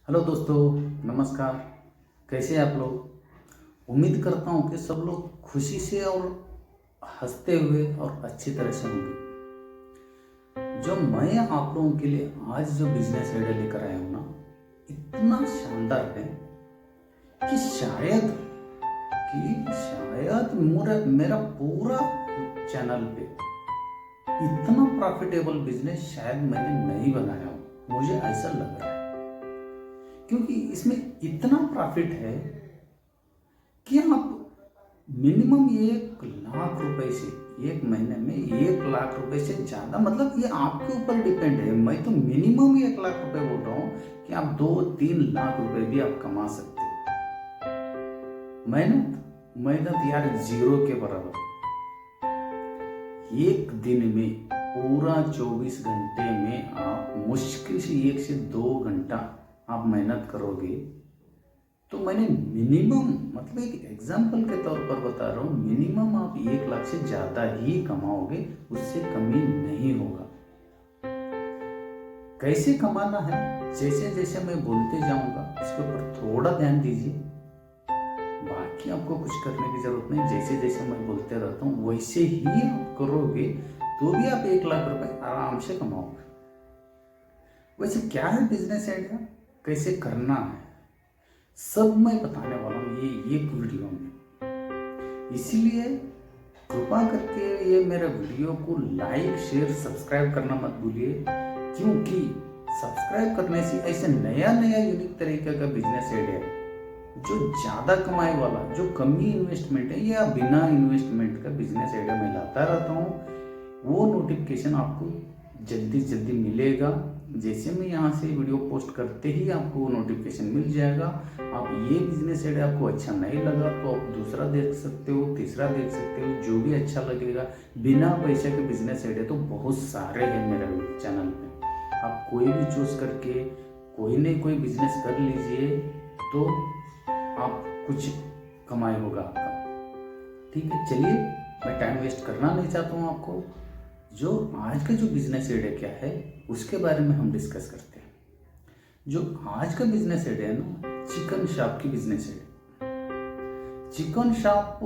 Hello दोस्तों, नमस्कार। कैसे हैं आप लोग? उम्मीद करता हूँ कि सब लोग खुशी से और हंसते हुए और अच्छी तरह से होंगे। जो मैं आप लोगों के लिए आज जो बिजनेस आइडिया लेकर आया हूँ ना, इतना शानदार है कि शायद मेरा पूरा चैनल पे इतना प्रॉफिटेबल बिजनेस शायद मैंने नहीं बनाया हो। मुझे ऐसा लग रहा है क्योंकि इसमें इतना प्रॉफिट है कि आप मिनिमम 1 लाख रुपए से एक महीने में 1 लाख रुपए से ज़्यादा, मतलब ये आपके ऊपर डिपेंड है। मैं तो मिनिमम 1 लाख रुपए बोल रहा हूँ कि आप 2-3 लाख रुपए भी आप कमा सकते हो। मेहनत मेहनत यार जीरो के बराबर। एक दिन में पूरा 24 घंटे में आप मुश्किल से 1 से 2 घंटा आप मेहनत करोगे तो मैंने मिनिमम, मतलब एक एग्जाम्पल के तौर पर बता रहा हूँ, मिनिमम आप 1 लाख से ज़्यादा ही कमाओगे, उससे कमी नहीं होगा। कैसे कमाना है, जैसे जैसे मैं बोलते जाऊंगा इसके ऊपर थोड़ा ध्यान दीजिए। बाकी आपको कुछ करने की जरूरत नहीं, जैसे जैसे मैं बोलते रहता हूँ वैसे ही आप करोगे तो भी आप 1 लाख रुपए आराम से कमाओगे। वैसे क्या है बिजनेस आइडिया, कैसे करना है, सब मैं बताने वाला हूँ ये एक वीडियो में। इसीलिए कृपा करके ये मेरे वीडियो को लाइक शेयर सब्सक्राइब करना मत भूलिए, क्योंकि सब्सक्राइब करने से ऐसे नया नया यूनिक तरीके का बिजनेस आइडिया जो ज़्यादा कमाई वाला, जो कमी इन्वेस्टमेंट है या बिना इन्वेस्टमेंट का बिजनेस आइडिया मैं लाता रहता हूँ, वो नोटिफिकेशन आपको जल्दी जल्दी मिलेगा। जैसे मैं यहाँ से वीडियो पोस्ट करते ही आपको नोटिफिकेशन मिल जाएगा। आप ये बिजनेस आइडिया आपको अच्छा नहीं लगा तो आप दूसरा देख सकते हो, तीसरा देख सकते हो, जो भी अच्छा लगेगा। बिना पैसे के बिजनेस आइडिया तो बहुत सारे हैं मेरे चैनल पे, आप कोई भी चूज करके कोई नहीं कोई बिजनेस कर लीजिए तो आप कुछ कमाई होगा आपका। ठीक है, चलिए मैं टाइम वेस्ट करना नहीं चाहता हूँ आपको। जो आज का जो बिजनेस आइडिया क्या है उसके बारे में हम डिस्कस करते हैं। जो आज का बिजनेस आइडिया है ना, चिकन शॉप की बिजनेस आइडिया। चिकन शॉप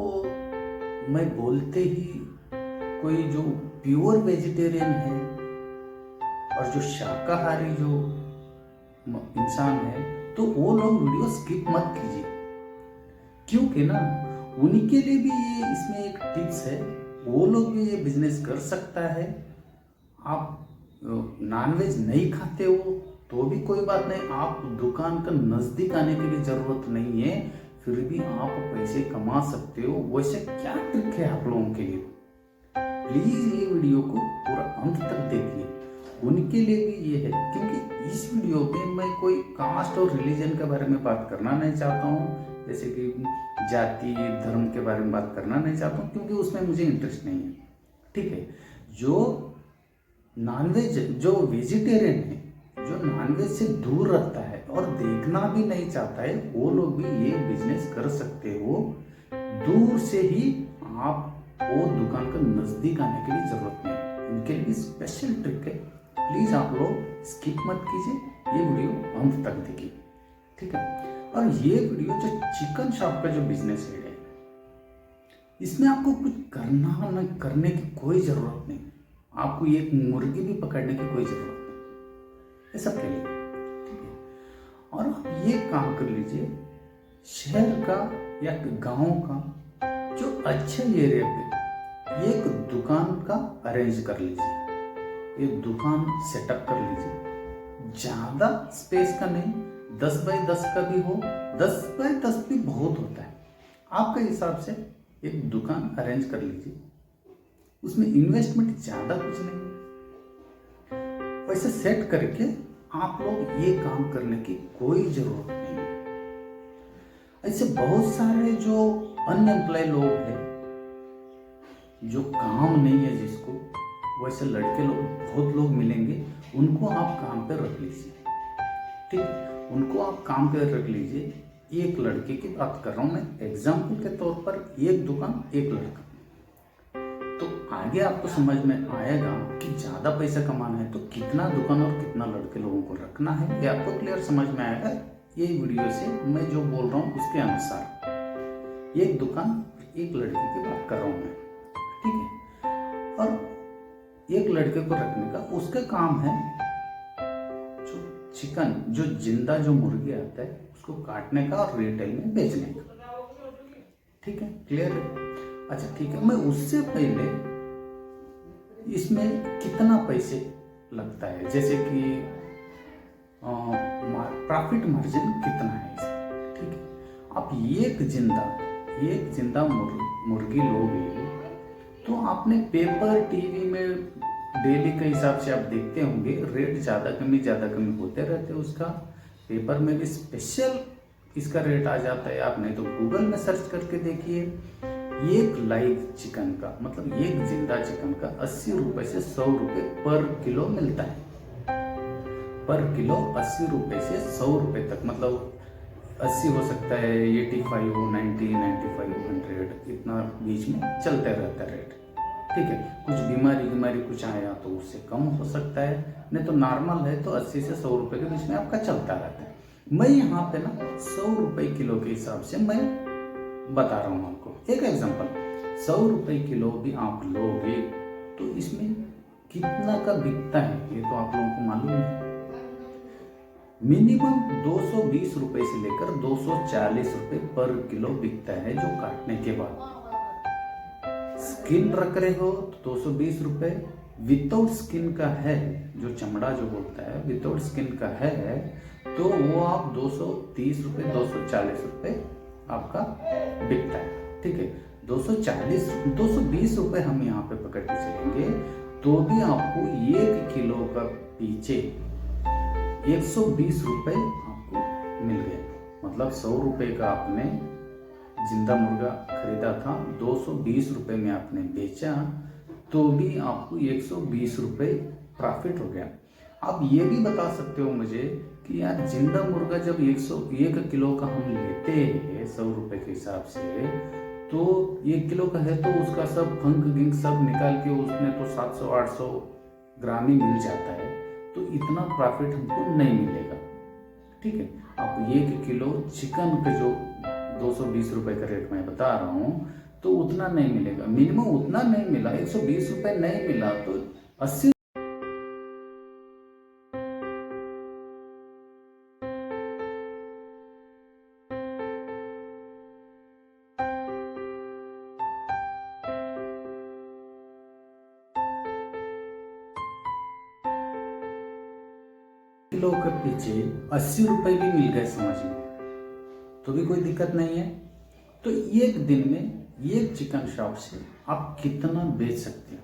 मैं बोलते ही कोई जो प्योर वेजिटेरियन है और जो शाकाहारी जो इंसान है तो वो लोग वीडियो स्किप मत कीजिए, क्योंकि ना उन्हीं के लिए भी ये इसमें एक टिप्स है, वो लोग भी ये बिजनेस कर सकता है। आप नॉनवेज नहीं खाते हो तो भी कोई बात नहीं, आप दुकान का नज़दीक आने की भी ज़रूरत नहीं है, फिर भी आप पैसे कमा सकते हो। वैसे क्या ट्रिक है आप लोगों के लिए, प्लीज़ ये वीडियो को पूरा अंत तक देखिए। उनके लिए भी ये है, क्योंकि इस वीडियो पे मैं कोई कास्ट और रिलीजन के बारे में बात करना नहीं चाहता हूँ, जैसे कि जाति धर्म के बारे में बात करना नहीं चाहता हूँ, क्योंकि उसमें मुझे इंटरेस्ट नहीं है। ठीक है, जो नॉनवेज, जो वेजिटेरियन है, जो नॉनवेज से दूर रहता है और देखना भी नहीं चाहता है, वो लोग भी ये बिजनेस कर सकते हो। दूर से ही आप वो दुकान का नज़दीक आने की भी जरूरत नहीं, इनके लिए स्पेशल ट्रिक है। प्लीज़ आप लोग स्किप मत कीजिए, ये वीडियो अंत तक देखिए। ठीक है, और ये वीडियो जो चिकन शॉप का जो बिजनेस है, इसमें आपको कुछ करने की कोई ज़रूरत नहीं। आपको एक मुर्गी भी पकड़ने की कोई ज़रूरत नहीं, ये सब के लिए। ठीक है, और आप ये काम कर लीजिए, शहर का या गांव का जो अच्छे एरिया पे एक दुकान का अरेंज कर लीजिए, एक दुकान सेटअप कर लीजिए। ज़्यादा स्पेस का नहीं, 10 बाई 10 का भी हो, 10 बाई 10 भी बहुत होता है, आपके हिसाब से एक दुकान अरेंज कर लीजिए। उसमें इन्वेस्टमेंट ज़्यादा कुछ नहीं है, वैसे सेट करके आप लोग ये काम करने की कोई ज़रूरत नहीं है। ऐसे बहुत सारे जो अनएम्प्लॉय लोग हैं, जो काम नहीं है जिसको, वैसे लड़के लोग बहुत लोग मिलेंगे, उनको आप काम पे रख लीजिए। ठीक, उनको आप काम पे रख लीजिए। एक लड़के की बात कर रहा हूँ मैं, एग्जाम्पल के तौर पर, एक दुकान एक लड़का। तो आगे आपको समझ में आएगा कि ज़्यादा पैसा कमाना है तो कितना दुकान और कितना लड़के लोगों को रखना है, ये आपको क्लियर समझ में आएगा। ये वीडियो से मैं जो बोल रहा हूँ उसके अनुसार एक दुकान एक लड़के की बात कर रहा हूँ मैं, ठीक है। और एक लड़के को रखने का उसका काम है जो चिकन, जो जिंदा जो मुर्गी आता है उसको काटने का और रिटेल में बेचने का, ठीक है, क्लियर है। अच्छा ठीक है, मैं उससे पहले इसमें कितना पैसे लगता है, जैसे कि प्रॉफिट मार्जिन कितना है इसमें, ठीक है। आप एक जिंदा मुर्गी लोगे तो आपने पेपर टीवी में डेली के हिसाब से आप देखते होंगे, रेट ज़्यादा कमी होते रहते हैं उसका। पेपर में भी स्पेशल इसका रेट आ जाता है, आप नहीं तो गूगल में सर्च करके देखिए। एक लाइव चिकन का मतलब एक जिंदा चिकन का 80 रुपए से 100 रुपए पर किलो मिलता है। पर किलो 80 रुपए से 100 रुपए तक, मतलब 80 हो सकता है, 85 हो, 90, 95, 100, इतना बीच में चलता रहता है रेट, ठीक है। कुछ बीमारी कुछ आया तो उससे कम हो सकता है, नहीं तो नॉर्मल है तो 80 से 100 रुपए के बीच में आपका चलता रहता है। मैं यहाँ पे ना 100 रुपए किलो के हिसाब से मैं बता रहा हूँ आपको एक एग्जांपल। 100 रुपए किलो भी आप लोगे तो इसमें कितना का बिकता है ये तो आप लोगों को मालूम है। मिनिमम 220 रुपए से लेकर 240 रुपए पर किलो बिकता है जो काटने के बाद। स्किन रख रहे हो तो 220 रुपए, विदाउट स्किन का है जो चमड़ा जो बोलता है विदाउट स्किन का है तो वो आप 230 रुपए 240 रुपए आपका बिकता है, ठीक है। 220 रुपए हम यहाँ पे पकड़ के चलेंगे तो भी आपको 1 किलो का पीछे 120 रुपए आपको मिल गए। मतलब 100 रुपए का आपने जिंदा मुर्गा खरीदा था, 220 रुपए में आपने बेचा तो भी आपको 120 रुपए प्रॉफिट हो गया। आप ये भी बता सकते हो मुझे कि यार जिंदा मुर्गा जब 101 किलो का हम लेते हैं 100 रुपए के हिसाब से, तो 1 किलो का है तो उसका सब फंक गिंक सब निकाल के उसमें तो 700-800 ग्राम ही मिल जाता है, तो इतना प्रॉफिट हमको नहीं मिलेगा, ठीक है। आप 1 किलो चिकन का जो 220 रुपए का रेट मैं बता रहा हूँ तो उतना नहीं मिलेगा, मिनिमम उतना नहीं मिला, 120 रुपए नहीं मिला तो 80 किलो के पीछे 80 रुपए भी मिल गए समझ में तो भी कोई दिक्कत नहीं है। तो एक दिन में एक चिकन शॉप से आप कितना बेच सकते हो?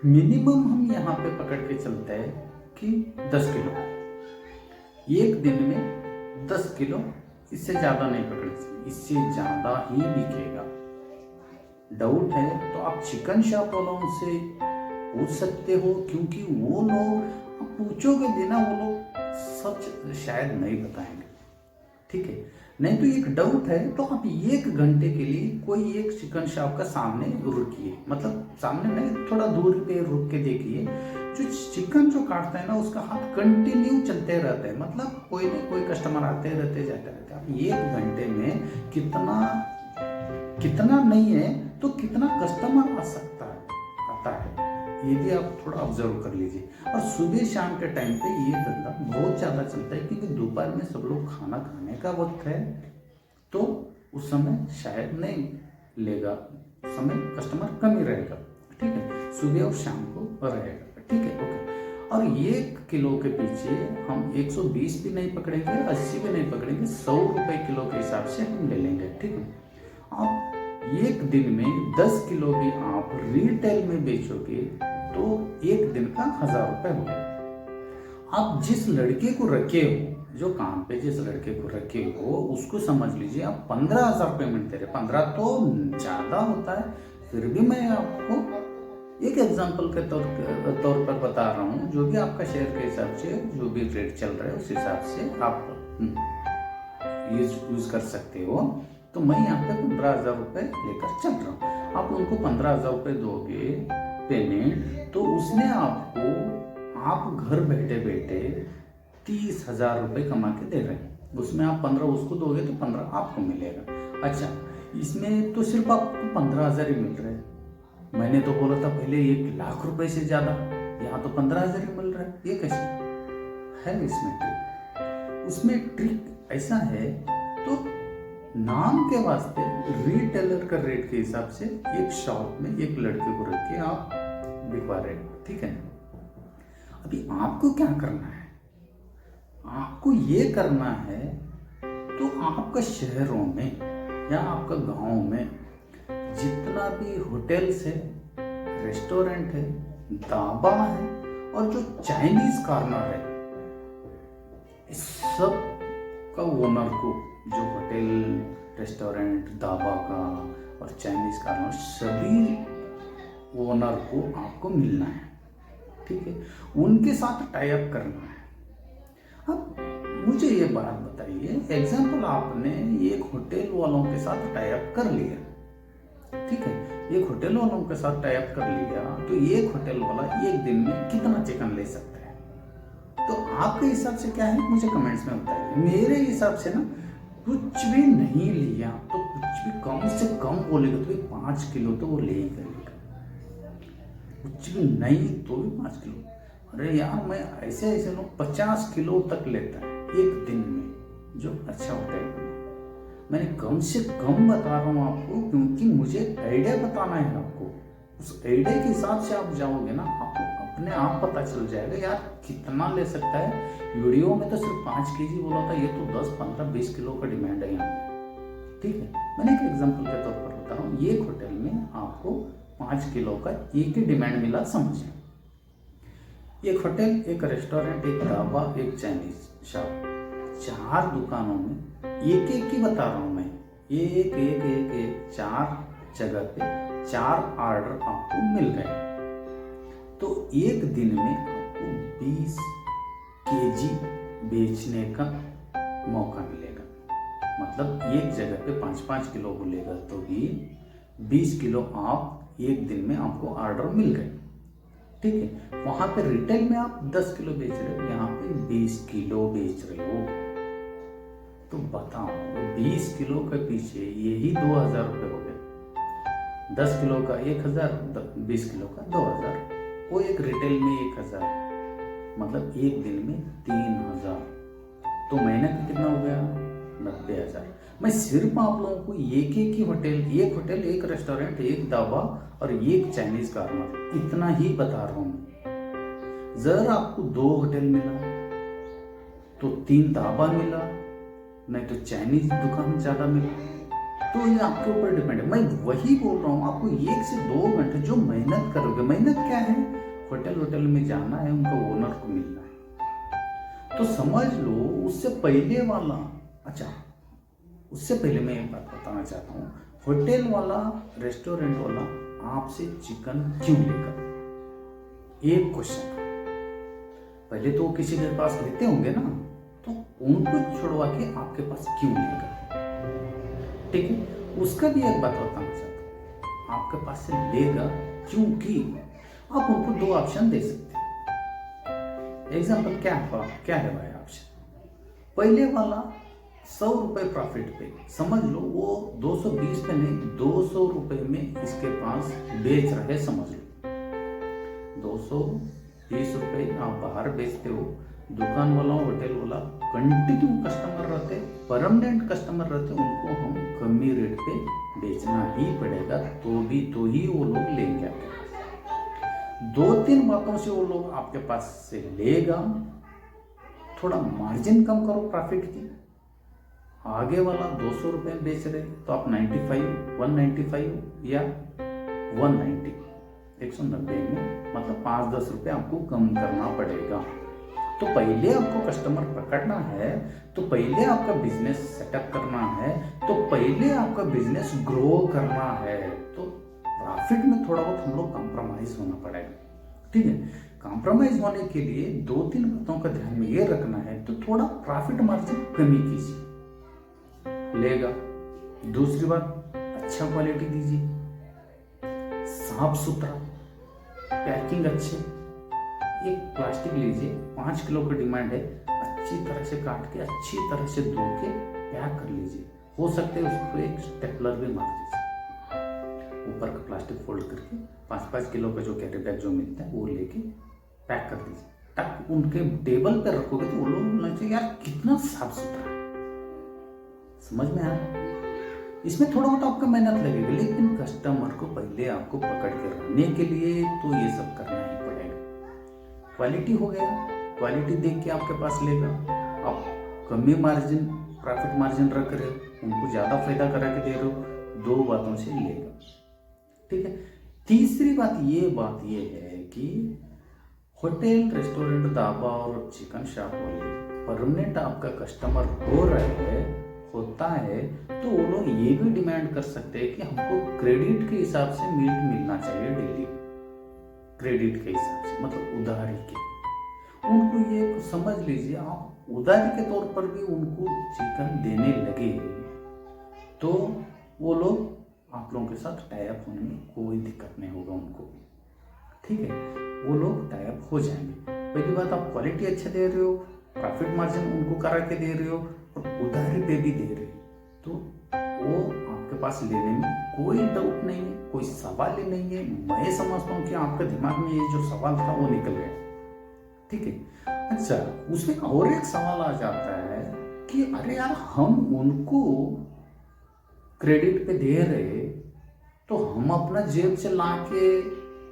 मिनिमम हम यहाँ पे पकड़ के चलते हैं कि 10 किलो, एक दिन में 10 किलो, इससे ज्यादा नहीं पकड़ सकते, इससे ज्यादा ही बिकेगा। डाउट है तो आप चिकन शॉप वालों से पूछ सकते हो, क्योंकि वो लोग आप पूछोगे बिना वो लोग सच शायद नहीं बताएंगे, ठीक है। नहीं तो एक डाउट है तो आप 1 घंटे के लिए कोई एक चिकन शॉप का सामने रुकिए, मतलब सामने नहीं थोड़ा दूरी पे रुक के देखिए, जो चिकन जो काटता है ना उसका हाथ कंटिन्यू चलते रहता है, मतलब कोई ना कोई कस्टमर आते रहते जाते रहते। आप 1 घंटे में कितना नहीं है तो कितना कस्टमर आ सकता है, आता है, ये भी आप थोड़ा ऑब्जर्व कर लीजिए। और सुबह शाम के टाइम पे ये धंधा बहुत ज़्यादा चलता है, क्योंकि दोपहर में सब लोग खाना खाने का वक्त है तो उस समय शायद नहीं लेगा, उस समय कस्टमर कम ही रहेगा, ठीक है। सुबह और शाम को रहेगा, ठीक है, ओके। और 1 किलो के पीछे हम 120 भी नहीं पकड़ेंगे, 80 भी नहीं पकड़ेंगे, 100 रुपए किलो के हिसाब से हम ले लेंगे, ठीक है। आप एक दिन में 10 किलो भी आप रिटेल में बेचोगे तो एक दिन का 1000 रुपए हो गया। आप जिस लड़के को रखे हो, जो काम पे जिस लड़के को रखे हो उसको समझ लीजिए आप 15,000 पेमेंट दे रहे। 15 तो ज्यादा होता है, फिर भी मैं आपको एक एग्जांपल के तौर पर बता रहा हूँ, जो भी आपका शेयर के हिसाब से जो भी रेट चल रहा है उस हिसाब से आप यूज कर सकते हो। तो मैं यहाँ पे 15,000 रुपये लेकर चल रहा हूँ। आप उनको 15,000 रुपये दोगे पेमेंट, तो उसने आपको, आप घर बैठे बैठे 30,000 रुपये कमा के दे रहे हैं। उसमें आप 15 उसको दोगे तो 15 आपको मिलेगा। अच्छा, इसमें तो सिर्फ आपको 15,000 ही मिल रहे हैं। मैंने तो बोला था पहले 1,00,000 रुपए से ज्यादा, यहाँ तो 15,000 ही मिल रहा है। ये कैसे है? इसमें ट्रिक, उसमें ट्रिक ऐसा है, तो नाम के वास्ते रिटेलर का रेट के हिसाब से एक शॉप में एक लड़के को रख के आप बिकवा रहे हो, ठीक है। अभी आपको क्या करना है? आपको ये करना है, तो आपका शहरों में या आपका गांव में जितना भी होटल्स है, रेस्टोरेंट है, ढाबा है और जो चाइनीज कॉर्नर है, इस सब का ओनर को, जो होटल, रेस्टोरेंट, ढाबा का और चाइनीज कॉर्नर, सभी ओनर को आपको मिलना है, ठीक है। उनके साथ टाई अप करना है। अब मुझे ये बात बताइए, एग्जाम्पल आपने एक होटल वालों के साथ टाई अप कर लिया, ठीक है, एक होटल वालों के साथ टाई अप कर लिया, तो एक होटल वाला एक दिन में कितना चिकन ले सकता है? तो आपके हिसाब से क्या है, मुझे कमेंट्स में बताइए। मेरे हिसाब से ना, कुछ भी नहीं लिया तो कुछ भी कम से कम बोलेगा तो 5 किलो तो वो ले ही करेगा। कुछ भी नहीं तो भी 5 किलो। अरे यार, मैं ऐसे लोग 50 किलो तक लेता है एक दिन में, जो अच्छा होटल में। मैंने कम से कम बता रहा हूँ आपको, क्योंकि मुझे आइडिया बताना है आपको। उस आइडिया के हिसाब से आप जाओगे ना, आपको अपने आप पता चल जाएगा यार कितना ले सकता है। वीडियो में तो सिर्फ 5 केजी बोला था, ये तो 10, 15, 20 किलो का डिमांड है यहाँ पे, ठीक है। मैंने एक एग्जाम्पल के तौर पर बता रहा हूँ। एक होटल में आपको 5 किलो का एक ही डिमांड मिला, समझे। एक होटल, एक रेस्टोरेंट, एक ढाबा, एक चाइनीज शॉप, 4 दुकानों में एक एक ही बता रहा हूं मैं, एक 4 जगह पे 4 ऑर्डर आपको मिल गए, तो एक दिन में आपको 20 केजी बेचने का मौका मिलेगा। मतलब एक जगह पे 5-5 किलो बोलेगा तो भी 20 किलो आप एक दिन में आपको ऑर्डर मिल गए, ठीक है। वहां पे रिटेल में आप 10 किलो बेच रहे हो, यहाँ पे 20 किलो बेच रहे हो, तो बताओ 20 किलो के पीछे यही 2,000 रुपये हो गए। 10 किलो का 1,000, 20 किलो का 2,000, वो एक रिटेल में 1,000, मतलब एक दिन में 3,000। तो महीने का कितना हो गया? 90,000। मैं सिर्फ आप लोगों को एक ही होटल, एक रेस्टोरेंट, एक ढाबा और एक चाइनीज कॉर्नर, इतना ही बता रहा हूं मैं। जर आपको 2 होटल मिला तो 3 ढाबा मिला, नहीं तो चाइनीज दुकान ज्यादा मिला, तो ये आपके ऊपर डिपेंड है। मैं वही बोल रहा हूँ आपको, 1 से 2 घंटे जो मेहनत करोगे, मेहनत क्या है, होटल में जाना है, उनका ओनर को मिलना है, तो समझ लो उससे पहले वाला। अच्छा, उससे पहले मैं एक बात बताना चाहता हूँ, होटल वाला, रेस्टोरेंट वाला आपसे चिकन क्यों लेगा? एक क्वेश्चन, पहले तो किसी के पास लेते होंगे ना, तो उनको छुड़वा के आपके पास क्यों लेगा? ठीक है, उसका भी एक बात बताना चाहता हूँ, आपके पास से लेगा क्योंकि आप उनको 2 ऑप्शन दे सकते हैं। एग्जाम्पल क्या है भाई ऑप्शन? पहले वाला 100 रुपए प्रॉफिट पे, समझ लो वो 220 पे नहीं 200 रुपए में इसके पास बेच रहे, समझ लो 220 रुपए आप बाहर बेचते हो, दुकान वाला, होटल वाला कंटिन्यू कस्टमर रहते, परमानेंट कस्टमर रहते, उनको हम कमी रेट पे बेचना ही पड़ेगा, तो ही वो लोग लेंगे आपके पास। 2-3 बातों से वो लोग आपके पास से लेगा। थोड़ा मार्जिन कम करो प्रॉफिट की, आगे वाला 200 रुपए में बेच रहे तो आप 195 या 190, 190 में, मतलब 5-10 रुपए आपको कम करना पड़ेगा। तो पहले आपको कस्टमर पकड़ना है, तो पहले आपका बिजनेस सेटअप करना है, तो पहले आपका बिजनेस ग्रो करना है, तो प्रॉफिट में थोड़ा बहुत हम लोग कॉम्प्रोमाइज होना पड़ेगा, ठीक है। कॉम्प्रोमाइज होने के लिए 2-3 बातों का ध्यान में ये रखना है, तो थोड़ा प्रॉफिट मार्जिन कमी कीजिए, लेगा दूसरी बात, अच्छा क्वालिटी दीजिए, साफ सुथरा, पैकिंग अच्छे। एक प्लास्टिक लीजिए, 5 किलो का डिमांड है, अच्छी तरह से काट के अच्छी तरह से धो के पैक कर लीजिए। हो सकता है उसको एक स्टेपलर भी मार दीजिए, ऊपर का प्लास्टिक फोल्ड करके 5-5 किलो का जो कैरी बैग जो मिलता है वो लेके पैक कर दीजिए, ताकि उनके टेबल पर रखोगे तो वो लोग बोलना चाहिए यार कितना साफ सुथरा है। समझ में आया? इसमें थोड़ा बहुत आपका मेहनत लगेगा, लेकिन कस्टमर को पहले आपको पकड़ के रखने के लिए तो ये सब करना ही पड़ेगा। क्वालिटी हो गया, क्वालिटी देख के आपके पास लेगा, आप कमी मार्जिन प्रॉफिट मार्जिन रख रहे हो, उनको ज़्यादा फायदा करा के दे रहे हो, 2 बातों से लेगा। ठीक है। तीसरी बात ये है कि होटल, रेस्टोरेंट, ढाबा और चिकन शॉप वाले परमानेंट आपका कस्टमर होता है तो वो लोग ये भी डिमांड कर सकते हैं कि हमको क्रेडिट के हिसाब से मीट मिलना चाहिए डेली, क्रेडिट के हिसाब से मतलब उधारी के। उनको ये समझ लीजिए, आप उधारी के तौर पर भी उनको चिकन देने लगे तो वो लोग आप लोगों के साथ टाई अप होने में कोई दिक्कत नहीं होगा उनको। ठीक है, वो लोग टाई अप हो जाएंगे। पहली बात, आप क्वालिटी अच्छा दे रहे हो, प्रॉफिट मार्जिन उनको करा के दे रहे हो और उधारी पे भी दे रहे हो, तो वो आपके पास लेने में कोई डाउट नहीं है, कोई सवाल ही नहीं है। मैं समझता हूँ कि आपके दिमाग में ये जो सवाल था वो निकल गया। ठीक है। अच्छा, उसमें और एक सवाल आ जाता है कि अरे यार, हम उनको क्रेडिट पे दे रहे तो हम अपना जेब से ला के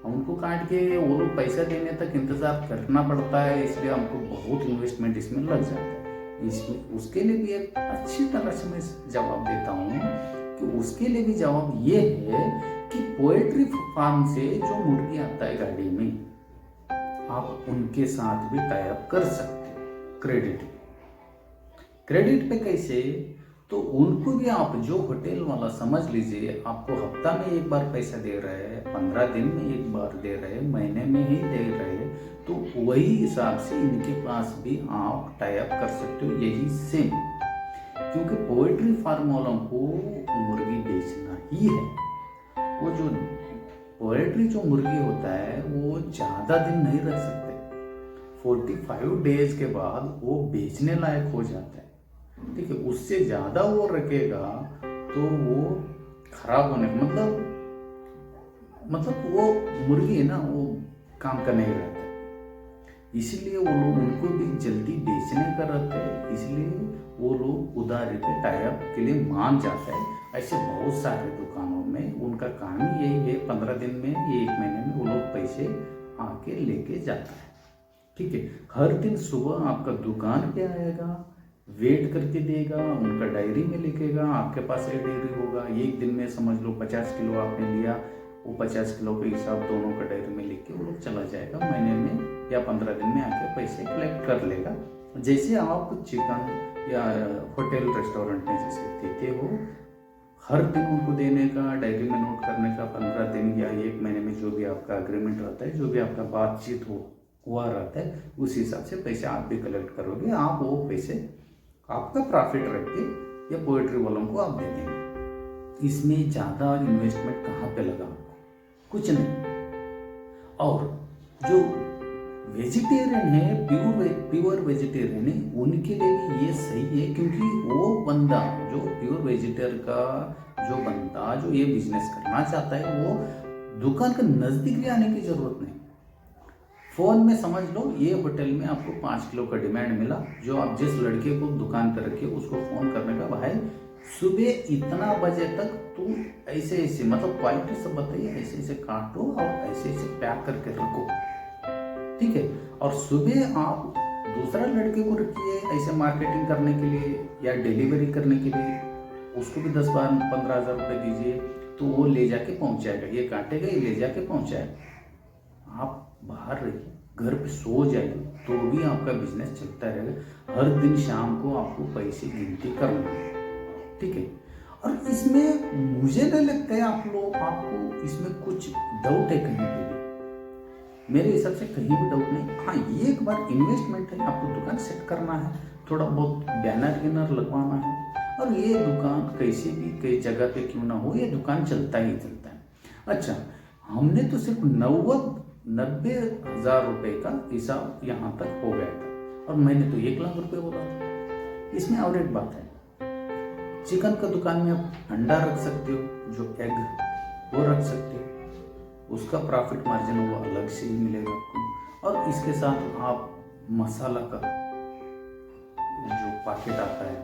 हमको काट के वो लोग पैसा देने तक इंतजार करना पड़ता है, इसलिए हमको बहुत इन्वेस्टमेंट इसमें लग जाता है। इसमें उसके लिए भी एक अच्छी तरह से मैं जवाब देता हूँ कि उसके लिए भी जवाब ये है कि पोएट्री फार्म से जो मुर्गी आता है गाड़ी में, आप उनके साथ भी टाई अप कर सकते हो क्रेडिट पे कैसे? तो उनको भी आप जो होटल वाला समझ लीजिए आपको हफ्ता में एक बार पैसा दे रहे हैं, 15 दिन में एक बार दे रहे हैं, महीने में ही दे रहे हैं, तो वही हिसाब से इनके पास भी आप टाई अप कर सकते हो, यही सेम। क्योंकि पोएट्री फार्म वालों को मुर्गी बेचना ही है। वो जो पोएट्री जो मुर्गी होता है वो ज़्यादा दिन नहीं रख सकते, 45 डेज के बाद वो बेचने लायक हो जाता है। ठीक है, उससे ज़्यादा वो रखेगा तो वो खराब होने मतलब वो मुर्गी है ना, वो काम का नहीं रहता, इसलिए वो लोग उनको भी जल्दी बेचने का रहता है, इसलिए वो लोग उधारी पे टाई अप के लिए मान जाता है। ऐसे बहुत सारे दुकानों में उनका काम ही यही है, 15 दिन में या 1 महीने में वो लोग पैसे आके लेके जाता है। ठीक है, हर दिन सुबह आपका दुकान पे आएगा, वेट करके देगा, उनका डायरी में लिखेगा, आपके पास ये डायरी होगा, एक दिन में समझ लो 50 किलो आपने लिया, वो 50 किलो के हिसाब दोनों का डायरी में लिख के वो लोग चला जाएगा, महीने में या 15 दिन में आके पैसे कलेक्ट कर लेगा। जैसे आप चिकन या होटल रेस्टोरेंट में जैसे देते हो, हर दिन उनको देने का, डायरी में नोट करने का, 15 दिन या 1 महीने में जो भी आपका अग्रीमेंट रहता है, जो भी आपका बातचीत हुआ रहता है, उस हिसाब से पैसे आप भी कलेक्ट करोगे। आप वो पैसे आपका प्रॉफिट रख के या पोएट्री वालों को आप दे देंगे। इसमें ज़्यादा इन्वेस्टमेंट कहाँ पे लगा? कुछ नहीं। और जो वेजिटेरियन है, प्योर वेजिटेरियन है, उनके लिए भी ये सही है, क्योंकि वो बंदा जो प्योर वेजिटेरियन का जो बंदा जो ये बिजनेस करना चाहता है, वो दुकान के नज़दीक भी आने की ज़रूरत नहीं। फ़ोन में समझ लो, ये होटल में आपको 5 किलो का डिमांड मिला, जो आप जिस लड़के को दुकान पर रखे उसको फ़ोन करने का, भाई सुबह इतना बजे तक तू ऐसे मतलब क्वालिटी सब बताइए, ऐसे काटो और ऐसे पैक करके रखो। ठीक है, और सुबह आप दूसरा लड़के को रखिए ऐसे मार्केटिंग करने के लिए या डिलीवरी करने के लिए, उसको भी 10-15 हज़ार रुपये दीजिए, तो वो ले जाके पहुंचाएगा, ये काटेगा, ये ले जाके पहुंचाएगा। आप बाहर रहिए, घर पे सो जाइए, तो भी आपका बिजनेस चलता रहेगा। हर दिन शाम को आपको पैसे गिनती करना है। ठीक है, और इसमें मुझे नहीं लगता है आपको इसमें कुछ डाउट है कहीं पे भी। मेरे हिसाब से कहीं भी डाउट नहीं। हाँ, ये एक बार इन्वेस्टमेंट है, आपको दुकान सेट करना है, थोड़ा बहुत बैनर लगवाना है, और ये दुकान कैसे भी कई जगह पे क्यों ना हो, ये दुकान चलता ही चलता है। अच्छा, हमने तो सिर्फ 90 हजार रुपए का हिसाब यहाँ तक हो गया था और मैंने तो 1 लाख रुपए बोला था। इसमें और एक बात है, चिकन का दुकान में आप अंडा रख सकते हो, जो एग वो रख सकते हो, उसका प्रॉफिट मार्जिन वो अलग से ही मिलेगा आपको। और इसके साथ आप मसाला का जो पैकेट आता है,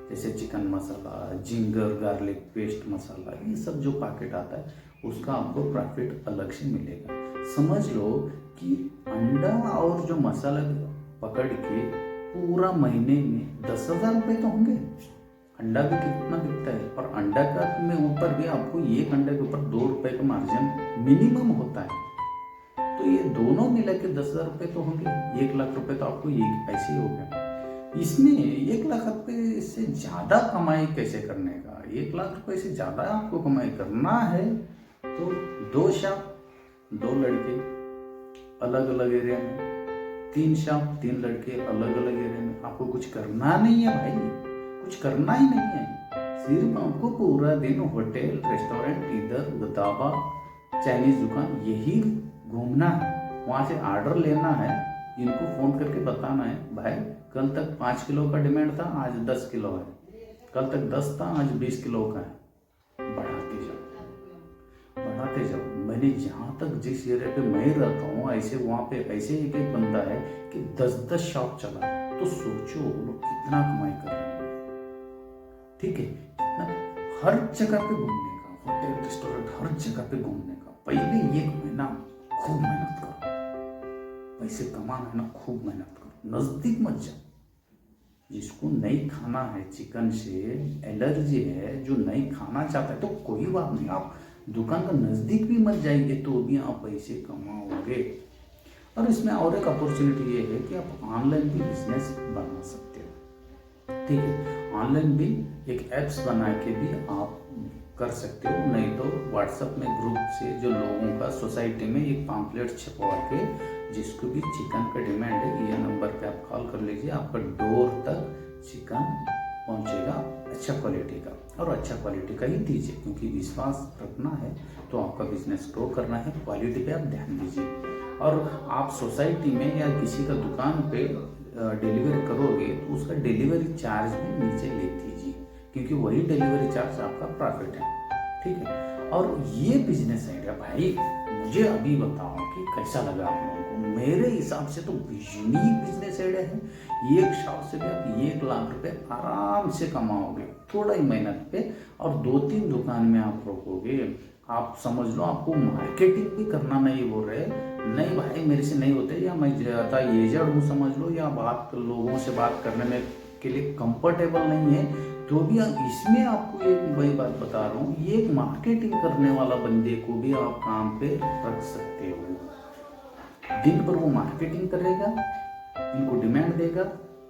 जैसे चिकन मसाला, जिंजर गार्लिक पेस्ट मसाला, ये सब जो पैकेट आता है उसका आपको प्रॉफिट अलग से मिलेगा। समझ लो कि अंडा और जो मसाला पकड़ के पूरा महीने में 10,000 रुपये तो होंगे। अंडा भी कितना बिकता है, और अंडा का में ऊपर भी आपको एक अंडे के ऊपर 2 रुपए का मार्जिन मिनिमम होता है। तो ये दोनों मिला के 10,000 रुपये तो होंगे। 1 लाख रुपए तो आपको एक ऐसे ही हो गया। इसमें 1 लाख रुपए से ज्यादा कमाई कैसे करने का, 1 लाख रुपए से ज्यादा आपको कमाई करना है तो 2 शॉप 2 लड़के अलग अलग एरिया में, 3 शॉप 3 लड़के अलग अलग एरिया में। आपको कुछ करना नहीं है भाई, कुछ करना ही नहीं है, सिर्फ आपको पूरा दिन होटल रेस्टोरेंट, इधर ढाबा, चाइनीज दुकान यही घूमना है। वहां से ऑर्डर लेना है, इनको फोन करके बताना है भाई कल तक 5 किलो का डिमांड था, आज 10 किलो है, कल तक 10 था, आज 20 किलो का है। बढ़ाते जाओ बढ़ाते जाओ। मैंने जहाँ तक जिस एरिया पे मैं रहता हूँ, ऐसे वहाँ पे ऐसे एक बंदा है कि 10-10 शॉप चला है। तो सोचो लोग कितना कमाई कर रहे हैं। ठीक है, हर जगह पे घूमने का, होटल रेस्टोरेंट हर जगह पे घूमने का। पहले 1 महीना खूब मेहनत करो, पैसे कमाना है ना, खूब मेहनत करो, नजदीक मत जाओ। जिसको नहीं खाना है, चिकन से एलर्जी है, जो नहीं खाना चाहता है, तो कोई बात नहीं, आप दुकान का नजदीक भी मत जाएंगे तो भी आप पैसे कमाओगे। और इसमें और एक अपॉर्चुनिटी ये है कि आप ऑनलाइन भी बिजनेस बना सकते हो। ठीक है, ऑनलाइन भी एक एप्स बना के भी आप कर सकते हो। नहीं तो व्हाट्सएप में ग्रुप से जो लोगों का सोसाइटी में एक पम्फलेट छपवा के, जिसको भी चिकन का डिमांड है, ये नंबर पे आप कॉल कर लीजिए, आपका डोर तक चिकन पहुंचेगा अच्छा क्वालिटी का। और अच्छा क्वालिटी का ही दीजिए, क्योंकि विश्वास रखना है तो आपका बिजनेस ग्रो करना है, क्वालिटी पे आप ध्यान दीजिए। और आप सोसाइटी में या किसी का दुकान पे डिलीवरी करोगे तो उसका डिलीवरी चार्ज भी नीचे ले दीजिए, क्योंकि वही डिलीवरी चार्ज आपका प्रॉफिट है। ठीक है, और ये बिजनेस आइडिया भाई मुझे अभी बताओ कि कैसा लगा आप लोगों को। मेरे हिसाब से तो यूनिक बिजनेस आइडिया है। एक शॉप से भी आप 1 लाख रुपए आराम से कमाओगे थोड़ा ही मेहनत पे, और 2-3 दुकान में आप रोकोगे। आप समझ लो, आपको मार्केटिंग भी करना नहीं बोल रहे, नहीं भाई मेरे से नहीं होते, या मैं ज़्यादा एजड हूँ समझ लो, या लोगों से बात करने में के लिए कंफर्टेबल नहीं है, तो भी इसमें आपको एक वही बात बता रहा हूँ, ये एक मार्केटिंग करने वाला बंदे को भी आप काम पे रख सकते हो। दिन भर वो मार्केटिंग करेगा, इनको डिमांड देगा,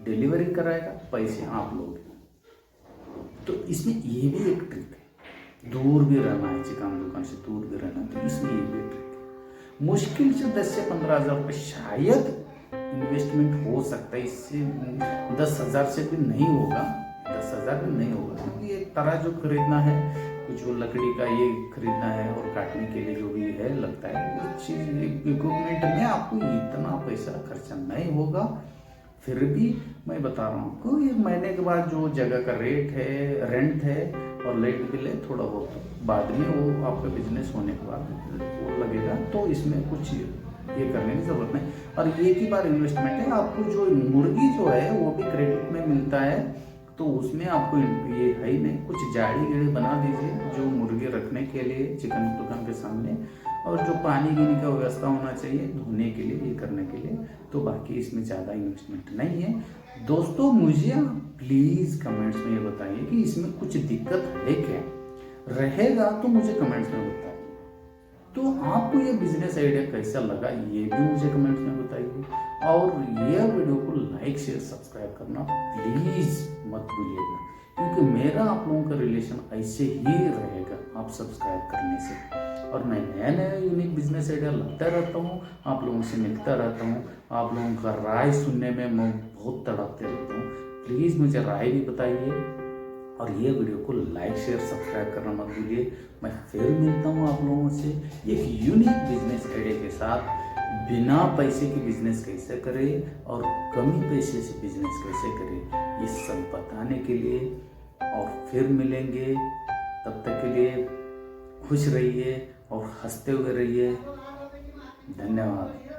डिलीवरी कराएगा, पैसे आप लोगे। तो इसमें ये भी एक ट्रिक है, दूर भी रहना है, चिकन दुकान से दूर भी रहना है, तो इसमें ये भी ट्रिक है। मुश्किल से 10 से 15 हजार रुपये शायद इन्वेस्टमेंट हो सकता है, इससे 10,000 से भी नहीं होगा, 10,000 भी नहीं होगा, क्योंकि एक तराजू खरीदना है, कुछ वो लकड़ी का ये खरीदना है, और काटने के लिए जो भी है लगता है, उस चीज इक्विपमेंट में आपको इतना पैसा खर्चा नहीं होगा। फिर भी मैं बता रहा हूँ आपको, 1 महीने के बाद जो जगह का रेट है, रेंट है और लाइट बिल है, थोड़ा बहुत बाद में वो आपका बिजनेस होने के बाद वो लगेगा, तो इसमें कुछ ये करने की जरूरत नहीं। और एक ही बार इन्वेस्टमेंट है। आपको जो मुर्गी जो है वो भी क्रेडिट में मिलता है, तो उसमें आपको ये है ही नहीं, कुछ जाड़ी गिड़ी बना दीजिए जो मुर्गी रखने के लिए चिकन दुकान के सामने, और जो पानी गिनी का व्यवस्था होना चाहिए धोने के लिए, ये करने के लिए। तो बाकी इसमें ज़्यादा इन्वेस्टमेंट नहीं है। दोस्तों मुझे आप प्लीज़ कमेंट्स में ये बताइए कि इसमें कुछ दिक्कत है क्या, रहेगा तो मुझे कमेंट्स में बताइए। तो आपको ये बिजनेस आइडिया कैसा लगा ये भी मुझे कमेंट्स में बताइए, और ये वीडियो को लाइक शेयर सब्सक्राइब करना प्लीज़ मत भूलिएगा, क्योंकि मेरा आप लोगों का रिलेशन ऐसे ही रहेगा आप सब्सक्राइब करने से। और मैं नया नया यूनिक बिजनेस आइडिया लाता रहता हूँ, आप लोगों से मिलता रहता हूँ, आप लोगों का राय सुनने में मैं बहुत तड़पते रहता हूँ। प्लीज़ मुझे राय भी बताइए, और ये वीडियो को लाइक शेयर सब्सक्राइब करना मत भूलिए। मैं फिर मिलता हूँ आप लोगों से एक यूनिक बिजनेस आइडिया के साथ। बिना पैसे के बिजनेस कैसे करें और कमी पैसे से बिजनेस कैसे करें, ये सब बताने के लिए। और फिर मिलेंगे, तब तक के लिए खुश रहिए और हंसते हुए रहिए। धन्यवाद।